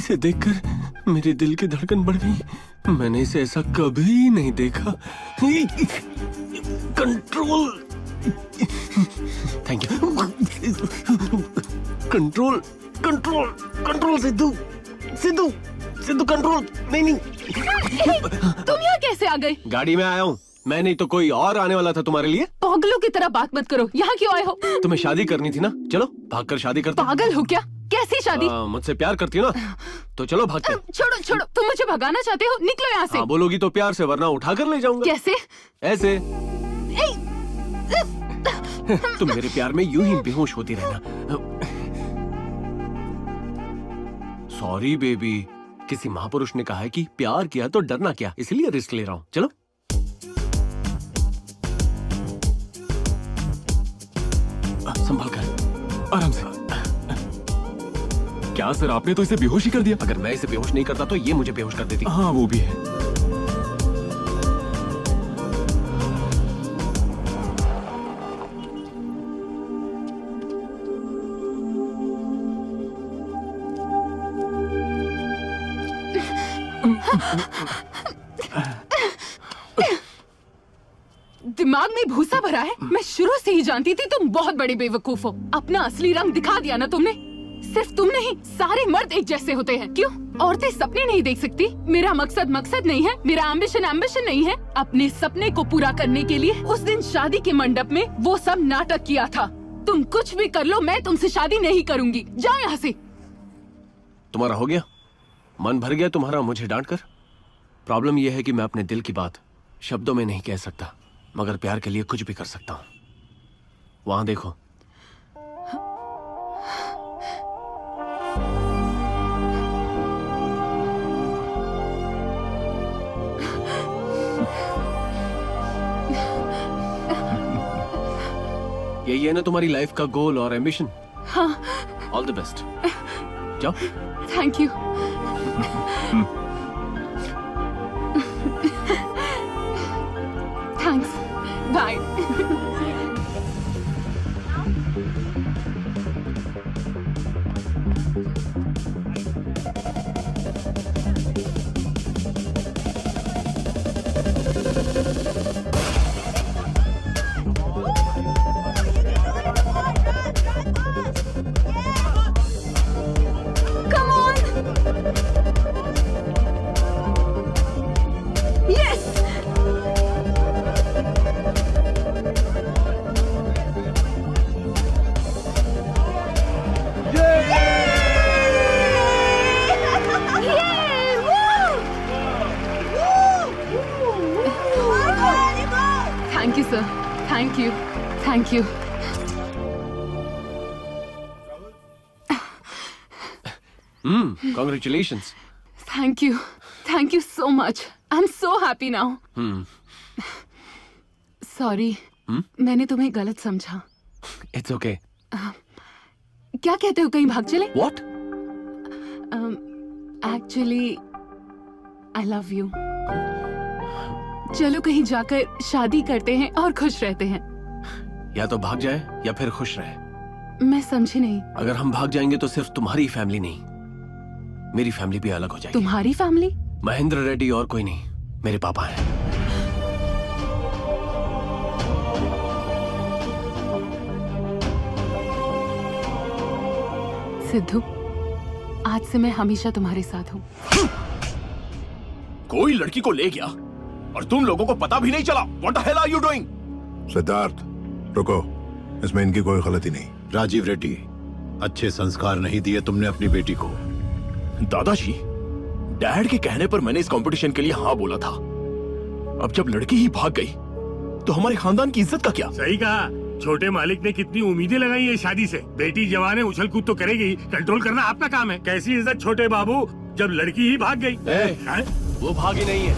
इसे देखकर मेरे दिल की धड़कन बढ़ गई। मैंने इसे ऐसा कभी नहीं देखा। Control, thank you. Control control control, Sidhu Sidhu Sidhu, control. नहीं तुम यहाँ कैसे आ गए? गाड़ी में आया हूँ मैं, नहीं तो कोई और आने वाला था तुम्हारे लिए। पागलों की तरह बात मत करो। यहाँ क्यों आए हो? तुम्हें शादी करनी थी ना, चलो भागकर शादी करते। पागल हो क्या? कैसी शादी? मुझसे प्यार करती हो ना, तो चलो भागते। छोड़ो छोड़ो, तुम मुझे भगाना चाहते हो? निकलो यहाँ से। हाँ बोलोगी तो प्यार से, वरना उठा कर ले जाऊंगा। कैसे? ऐसे। तुम मेरे प्यार में यूं ही बेहोश होती रहना। सॉरी बेबी, किसी महापुरुष ने कहा है कि प्यार किया तो डरना क्या, इसलिए रिस्क ले रहा हूँ। चलो संभाल कर, आराम से। क्या सर, आपने तो इसे बेहोश ही कर दिया। अगर मैं इसे बेहोश नहीं करता तो ये मुझे बेहोश कर देती। हाँ वो भी है। दिमाग में भूसा भरा है। मैं शुरू से ही जानती थी तुम बहुत बड़े बेवकूफ हो। अपना असली रंग दिखा दिया ना तुमने। सिर्फ तुम नहीं, सारे मर्द एक जैसे होते हैं। क्यों औरतें सपने नहीं देख सकती? मेरा मकसद मकसद नहीं है, मेरा एम्बिशन एम्बिशन नहीं है। अपने सपने को पूरा करने के लिए उस दिन शादी के मंडप में वो सब नाटक किया था। तुम कुछ भी कर लो, मैं तुमसे शादी नहीं करूंगी। जाओ यहाँ से। तुम्हारा हो गया? मन भर गया तुम्हारा मुझे डांट कर? प्रॉब्लम यह है कि मैं अपने दिल की बात शब्दों में नहीं कह सकता, मगर प्यार के लिए कुछ भी कर सकता हूँ। वहां देखो। यही है ना तुम्हारी लाइफ का गोल और एम्बिशन? हाँ। All the best. जाओ। Thank you. Thanks. Bye. Come on! Yes! Yay! Woo! Thank you, sir. Thank you. Thank you. Congratulations. Thank you. Thank you so much. I'm so happy now. Sorry. मैंने तुम्हें गलत समझा। It's okay. क्या कहते हो, कहीं भाग चले? What? Actually, I love you. चलो कहीं जाकर शादी करते हैं और खुश रहते हैं। या तो भाग जाए या फिर खुश रहे। मैं समझी नहीं। अगर हम भाग जाएंगे तो सिर्फ तुम्हारी फैमिली नहीं, मेरी फैमिली भी अलग हो जाएगी। तुम्हारी फैमिली? महेंद्र रेड्डी और कोई नहीं, मेरे पापा हैं। सिद्धू, आज से मैं हमेशा तुम्हारे साथ हूँ। कोई लड़की को ले गया और तुम लोगों को पता भी नहीं चला। What the hell are you doing? Siddharth, रुको, इसमें इनकी कोई गलती नहीं। राजीव रेड्डी, अच्छे संस्कार नहीं दिए तुमने अपनी बेटी को। दादाजी, डैड के कहने पर मैंने इस कंपटीशन के लिए हाँ बोला था। अब जब लड़की ही भाग गई तो हमारे खानदान की इज्जत का क्या? सही कहा। छोटे मालिक ने कितनी उम्मीदें लगाई है शादी से। बेटी जवान है, उछल कूद तो करेगी, कंट्रोल करना आपका काम है। कैसी इज्जत छोटे बाबू, जब लड़की ही भाग गई। वो भागी नहीं है।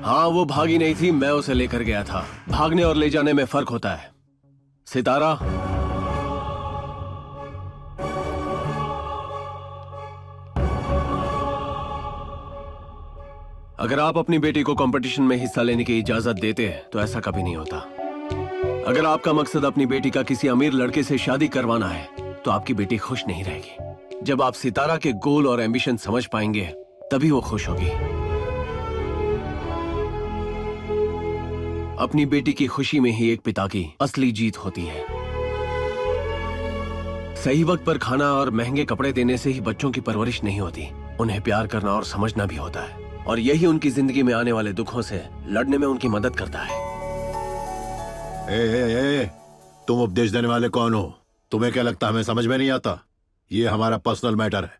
हाँ वो भागी नहीं थी, मैं उसे लेकर गया था। भागने और ले जाने में फर्क होता है। सितारा, अगर आप अपनी बेटी को कंपटीशन में हिस्सा लेने की इजाजत देते तो ऐसा कभी नहीं होता। अगर आपका मकसद अपनी बेटी का किसी अमीर लड़के से शादी करवाना है तो आपकी बेटी खुश नहीं रहेगी। जब आप सितारा के गोल और एम्बिशन समझ पाएंगे तभी वो खुश होगी। अपनी बेटी की खुशी में ही एक पिता की असली जीत होती है। सही वक्त पर खाना और महंगे कपड़े देने से ही बच्चों की परवरिश नहीं होती, उन्हें प्यार करना और समझना भी होता है, और यही उनकी जिंदगी में आने वाले दुखों से लड़ने में उनकी मदद करता है। ए, तुम उपदेश देने वाले कौन हो? तुम्हें क्या लगता है हमें समझ में नहीं आता? ये हमारा पर्सनल मैटर है।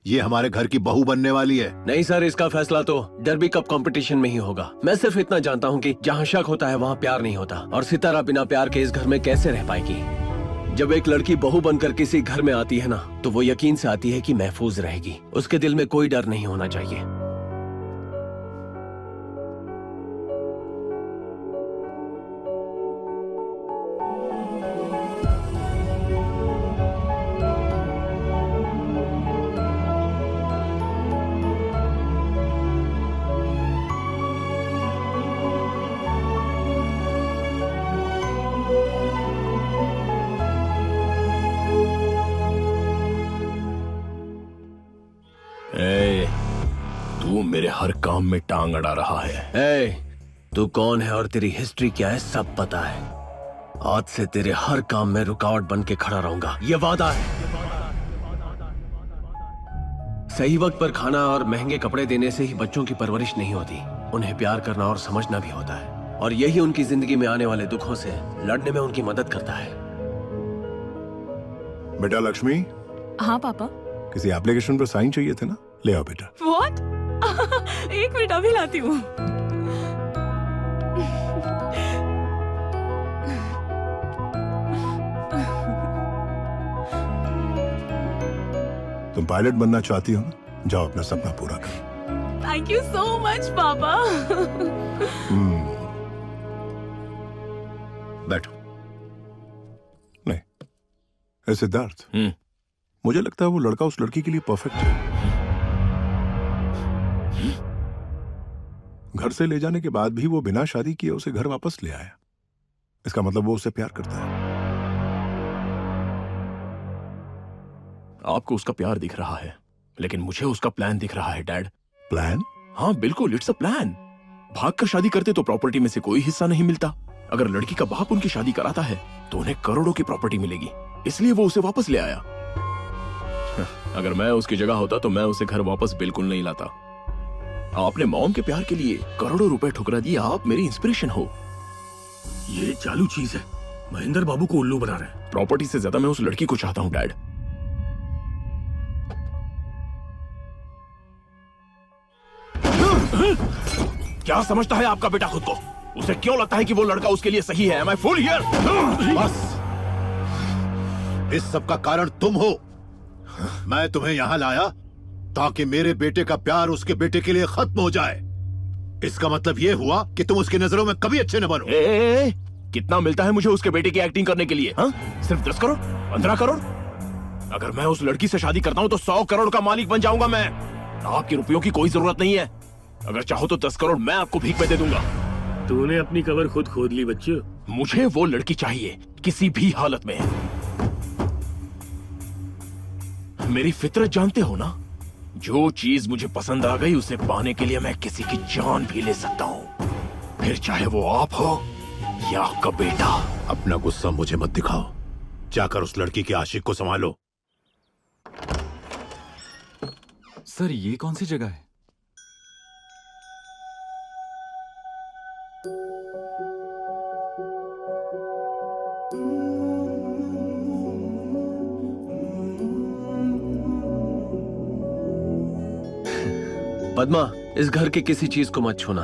ये हमारे घर की बहू बनने वाली है। नहीं सर, इसका फैसला तो डर्बी कप कंपटीशन में ही होगा। मैं सिर्फ इतना जानता हूँ कि जहाँ शक होता है वहाँ प्यार नहीं होता, और सितारा बिना प्यार के इस घर में कैसे रह पाएगी। जब एक लड़की बहू बनकर किसी घर में आती है ना, तो वो यकीन से आती है कि महफूज रहेगी। उसके दिल में कोई डर नहीं होना चाहिए। ए, तू मेरे हर काम में टांग अड़ा रहा है। ए, तू कौन है और तेरी हिस्ट्री क्या है सब पता है। आज से तेरे हर काम में रुकावट बन के खड़ा रहूंगा, ये वादा है। सही वक्त पर खाना और महंगे कपड़े देने से ही बच्चों की परवरिश नहीं होती, उन्हें प्यार करना और समझना भी होता है, और यही उनकी जिंदगी में आने वाले दुखों से लड़ने में उनकी मदद करता है। बेटा लक्ष्मी, हाँ पापा। किसी एप्लीकेशन पर साइन चाहिए थे ना, ले आओ बेटा। What? एक मिनट अभी लाती हूँ। तुम पायलट बनना चाहती हो ना, जाओ अपना सपना पूरा करो। थैंक यू सो मच पापा। बैठो। नहीं, ए सिद्धार्थ, मुझे लगता है वो लड़का उस लड़की के लिए परफेक्ट है। घर से ले जाने के बाद भी वो बिना शादी किए उसे घर वापस ले आया। इसका मतलब वो उसे प्यार करता है। आपको उसका प्यार दिख रहा है, लेकिन मुझे उसका प्लान दिख रहा है डैड। प्लान? हाँ बिल्कुल, इट्स अ प्लान। भागकर शादी करते तो प्रॉपर्टी में से कोई हिस्सा नहीं मिलता। अगर लड़की का बाप उनकी शादी कराता है तो उन्हें करोड़ों की प्रॉपर्टी मिलेगी, इसलिए वो उसे वापस ले आया। अगर मैं उसकी जगह होता तो मैं उसे घर वापस बिल्कुल नहीं लाता। आपने मॉम के प्यार के लिए करोड़ों रुपए ठुकरा दिए। आप मेरी इंस्पिरेशन हो। ये चालू चीज है, महेंद्र बाबू को उल्लू बना रहे हैं। प्रॉपर्टी से ज्यादा मैं उस लड़की को चाहता हूं डैड। क्या समझता है आपका बेटा खुद को? उसे क्यों लगता है कि वो लड़का उसके लिए सही है? Am I fool here? बस, इस सब का कारण तुम हो। मैं तुम्हें यहां लाया ताकि मेरे बेटे का प्यार उसके बेटे के लिए खत्म हो जाए। इसका मतलब यह हुआ कि तुम उसकी नजरों में कभी अच्छे न बनो। कितना मिलता है मुझे उसके बेटे की एक्टिंग करने के लिए? हाँ? सिर्फ 10 करोड़? 15 करोड़? अगर मैं उस लड़की से शादी करता हूं तो 100 करोड़ का मालिक बन जाऊंगा मैं। आपके रुपयों की कोई जरूरत नहीं है। अगर चाहो तो 10 करोड़ मैं आपको भीख में दे दूंगा। तूने अपनी कबर खुद खोद ली बच्चों। मुझे वो लड़की चाहिए, किसी भी हालत में। मेरी फितरत जानते हो ना, जो चीज मुझे पसंद आ गई उसे पाने के लिए मैं किसी की जान भी ले सकता हूँ, फिर चाहे वो आप हो या आपका बेटा। अपना गुस्सा मुझे मत दिखाओ, जाकर उस लड़की के आशिक को संभालो। सर ये कौन सी जगह है? पद्मा, इस घर के किसी चीज को मत छूना,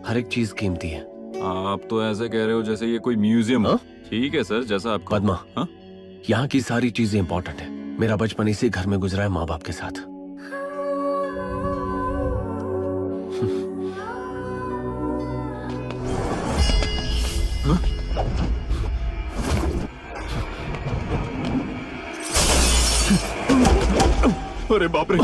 हर एक चीज कीमती है। आप तो ऐसे कह रहे हो जैसे ये कोई म्यूजियम हो। हाँ? ठीक है सर, जैसा आपको। पद्मा, हाँ? यहाँ की सारी चीजें इंपॉर्टेंट है। मेरा बचपन इसी घर में गुजरा है माँ बाप के साथ। अरे बाप रे।